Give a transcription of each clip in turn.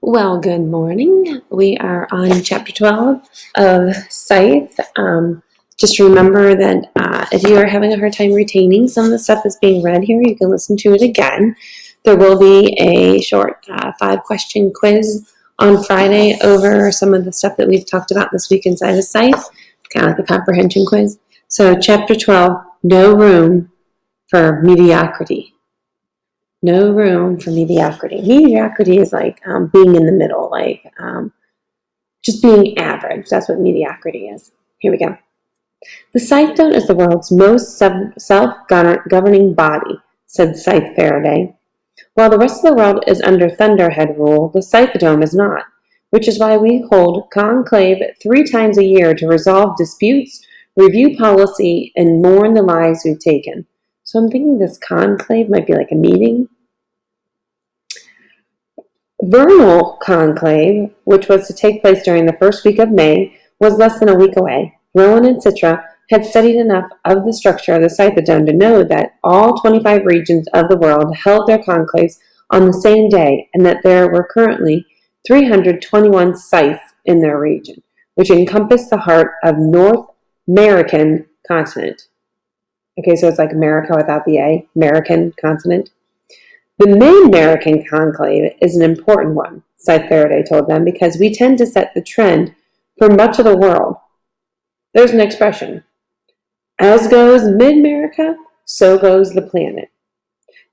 Well, good morning. We are on chapter 12 of Scythe. Just remember that if you are having a hard time retaining some of the stuff that's being read here, you can listen to it again. There will be a short 5-question quiz on Friday over some of the stuff that we've talked about this week inside of Scythe, kind of like a comprehension quiz. So, chapter 12, no room for mediocrity. No room for mediocrity. Mediocrity is like being in the middle, like just being average. That's what mediocrity is. Here we go. The Scythe is the world's most self-governing body, said Scythe Faraday. While the rest of the world is under Thunderhead rule, the Scythe is not, which is why we hold conclave 3 times a year to resolve disputes, review policy, and mourn the lives we've taken. So I'm thinking this conclave might be like a meeting. Vernal conclave, which was to take place during the first week of May, was less than a week away. Rowan and Citra had studied enough of the structure of the Scythe to know that all 25 regions of the world held their conclaves on the same day, and that there were currently 321 Scythes in their region, which encompassed the heart of North American continent. Okay, so it's like America without the A, American continent. The Mid-American conclave is an important one, Scythe Faraday told them, because we tend to set the trend for much of the world. There's an expression. As goes Mid-America, so goes the planet.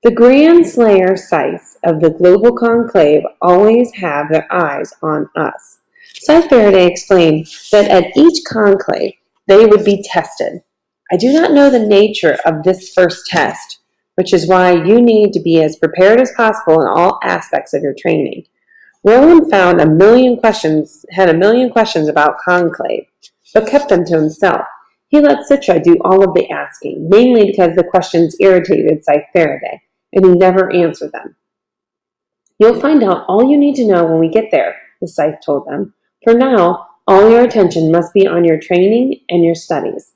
The Grand Slayer Scythes of the global conclave always have their eyes on us. Scythe Faraday explained that at each conclave, they would be tested. I do not know the nature of this first test, which is why you need to be as prepared as possible in all aspects of your training. Rowan had a million questions about conclave, but kept them to himself. He let Citra do all of the asking, mainly because the questions irritated Scythe Faraday, and he never answered them. You'll find out all you need to know when we get there, the Scythe told them. For now, all your attention must be on your training and your studies.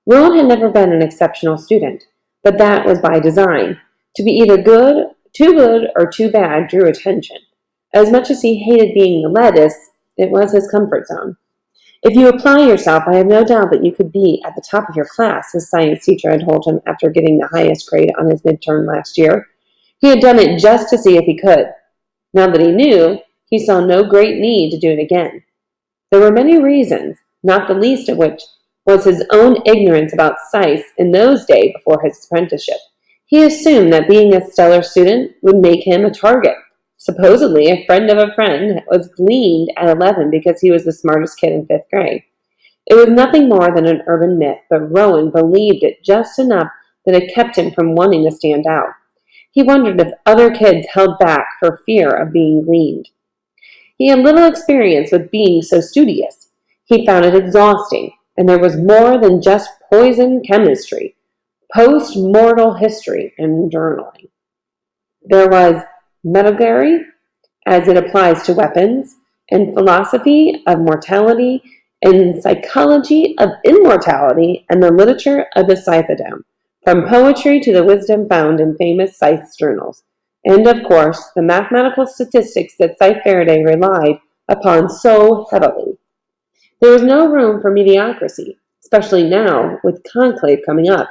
Rowan had never been an exceptional student, but that was by design. To be either too good, or too bad drew attention. As much as he hated being the lettuce, it was his comfort zone. If you apply yourself, I have no doubt that you could be at the top of your class, his science teacher had told him after getting the highest grade on his midterm last year. He had done it just to see if he could. Now that he knew, he saw no great need to do it again. There were many reasons, not the least of which was his own ignorance about scythes in those days before his apprenticeship. He assumed that being a stellar student would make him a target. Supposedly, a friend of a friend was gleaned at 11 because he was the smartest kid in 5th grade. It was nothing more than an urban myth, but Rowan believed it just enough that it kept him from wanting to stand out. He wondered if other kids held back for fear of being gleaned. He had little experience with being so studious. He found it exhausting, and there was more than just poison chemistry, post-mortal history, and journaling. There was metallurgy, as it applies to weapons, and philosophy of mortality, and psychology of immortality, and the literature of the Scythedome, from poetry to the wisdom found in famous Scythe journals, and of course the mathematical statistics that Scythe Faraday relied upon so heavily. There was no room for mediocrity, especially now with conclave coming up.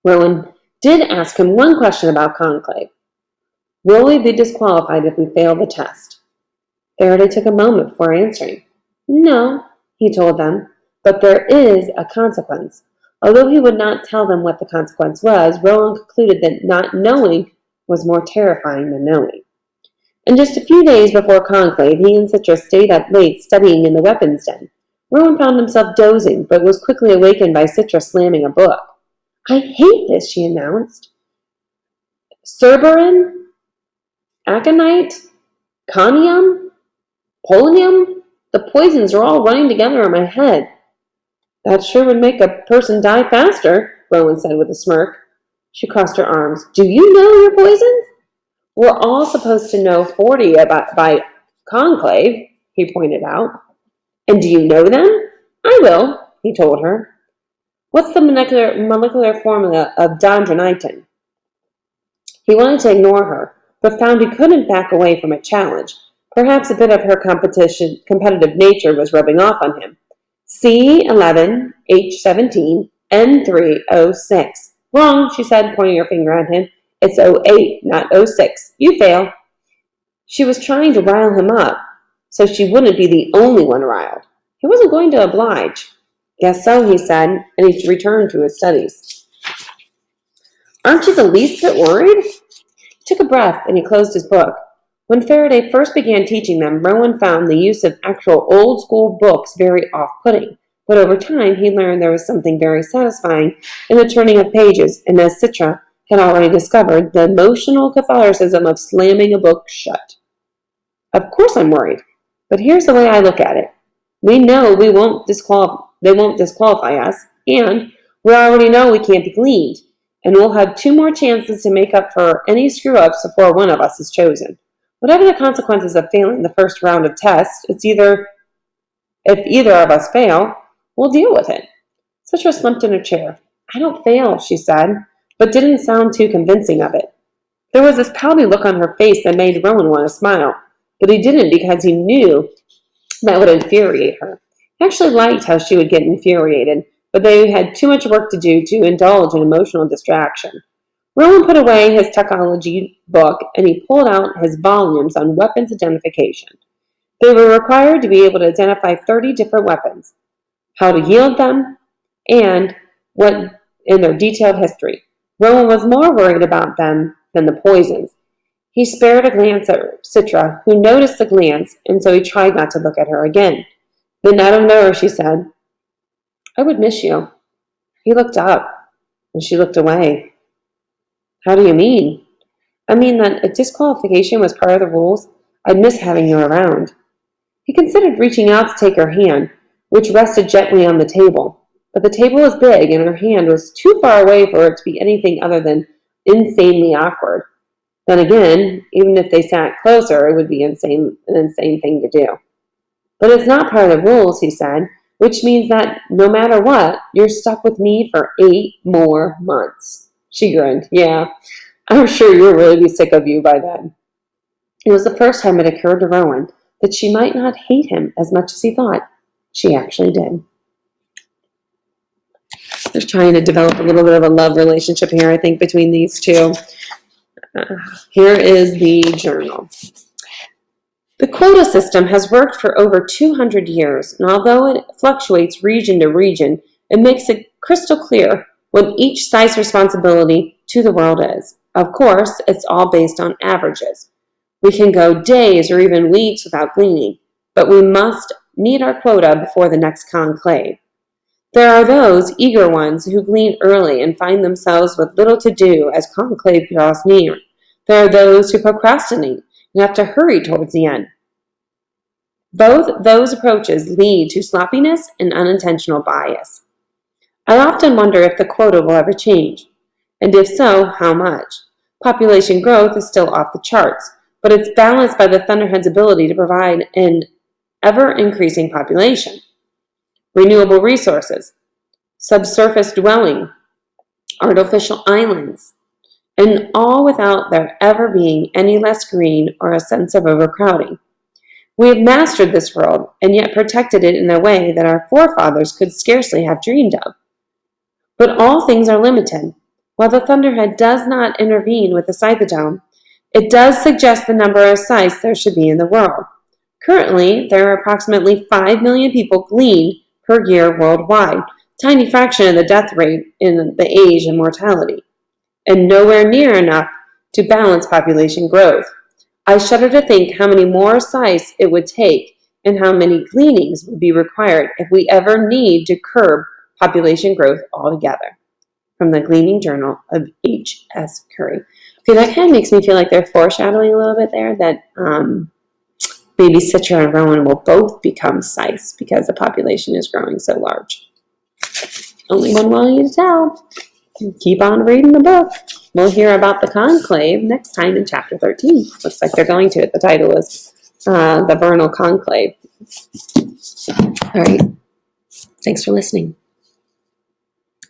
Rowan did ask him one question about conclave. Will we be disqualified if we fail the test? Faraday took a moment before answering. No, he told them, but there is a consequence. Although he would not tell them what the consequence was, Rowan concluded that not knowing was more terrifying than knowing. And just a few days before conclave, he and Citra stayed up late studying in the weapons den. Rowan found himself dozing, but was quickly awakened by Citra slamming a book. I hate this, she announced. Cerberin? Aconite? Conium? Polonium? The poisons are all running together in my head. That sure would make a person die faster, Rowan said with a smirk. She crossed her arms. Do you know your poisons? We're all supposed to know 40 by conclave, he pointed out. And do you know them? I will, he told her. What's the molecular formula of dondronitin? He wanted to ignore her, but found he couldn't back away from a challenge. Perhaps a bit of her competitive nature was rubbing off on him. C11, H17, N306. Wrong, she said, pointing her finger at him. It's 08, not 06. You fail. She was trying to rile him up, so she wouldn't be the only one riled. He wasn't going to oblige. Guess so, he said, and he returned to his studies. Aren't you the least bit worried? He took a breath and he closed his book. When Faraday first began teaching them, Rowan found the use of actual old-school books very off-putting, but over time he learned there was something very satisfying in the turning of pages, and as Citra had already discovered, the emotional catharsis of slamming a book shut. Of course I'm worried, but here's the way I look at it. We know they won't disqualify us, and we already know we can't be gleaned, and we'll have 2 more chances to make up for any screw-ups before one of us is chosen. Whatever the consequences of failing the first round of tests, if either of us fail, we'll deal with it. Citra slumped in her chair. I don't fail, she said, but didn't sound too convincing of it. There was this pouty look on her face that made Rowan want to smile, but he didn't because he knew that would infuriate her. He actually liked how she would get infuriated, but they had too much work to do to indulge in emotional distraction. Rowan put away his technology book and he pulled out his volumes on weapons identification. They were required to be able to identify 30 different weapons, how to yield them, and what in their detailed history. Rowan was more worried about them than the poisons. He spared a glance at Citra, who noticed the glance, and so he tried not to look at her again. Then out of nowhere, she said, I would miss you. He looked up, and she looked away. How do you mean? I mean that if disqualification was part of the rules, I'd miss having you around. He considered reaching out to take her hand, which rested gently on the table. But the table was big, and her hand was too far away for it to be anything other than insanely awkward. Then again, even if they sat closer, it would be an insane thing to do. But it's not part of the rules, he said, which means that no matter what, you're stuck with me for 8 more months. She grinned. Yeah, I'm sure you'll really be sick of you by then. It was the first time it occurred to Rowan that she might not hate him as much as he thought. She actually did. They're trying to develop a little bit of a love relationship here, I think, between these two. Here is the journal. The quota system has worked for over 200 years, and although it fluctuates region to region, it makes it crystal clear what each Scythe's responsibility to the world is. Of course, it's all based on averages. We can go days or even weeks without gleaning, but we must meet our quota before the next conclave. There are those eager ones who glean early and find themselves with little to do as conclave draws near. There are those who procrastinate and have to hurry towards the end. Both those approaches lead to sloppiness and unintentional bias. I often wonder if the quota will ever change, and if so, how much. Population growth is still off the charts, but it's balanced by the Thunderhead's ability to provide an ever-increasing population. Renewable resources, subsurface dwelling, artificial islands, and all without there ever being any less green or a sense of overcrowding. We have mastered this world, and yet protected it in a way that our forefathers could scarcely have dreamed of. But all things are limited. While the Thunderhead does not intervene with the Scythedome, it does suggest the number of scythes there should be in the world. Currently, there are approximately 5 million people gleaned per year worldwide, tiny fraction of the death rate in the age and mortality, and nowhere near enough to balance population growth. I shudder to think how many more scythes it would take and how many gleanings would be required if we ever need to curb population growth altogether. From the Gleaning Journal of H.S. Curry. Okay, that kind of makes me feel like they're foreshadowing a little bit there that maybe Citra and Rowan will both become scythes because the population is growing so large. Only one way to tell. Keep on reading the book. We'll hear about the conclave next time in chapter 13. Looks like they're going to it. The title is The Vernal Conclave. All right. Thanks for listening.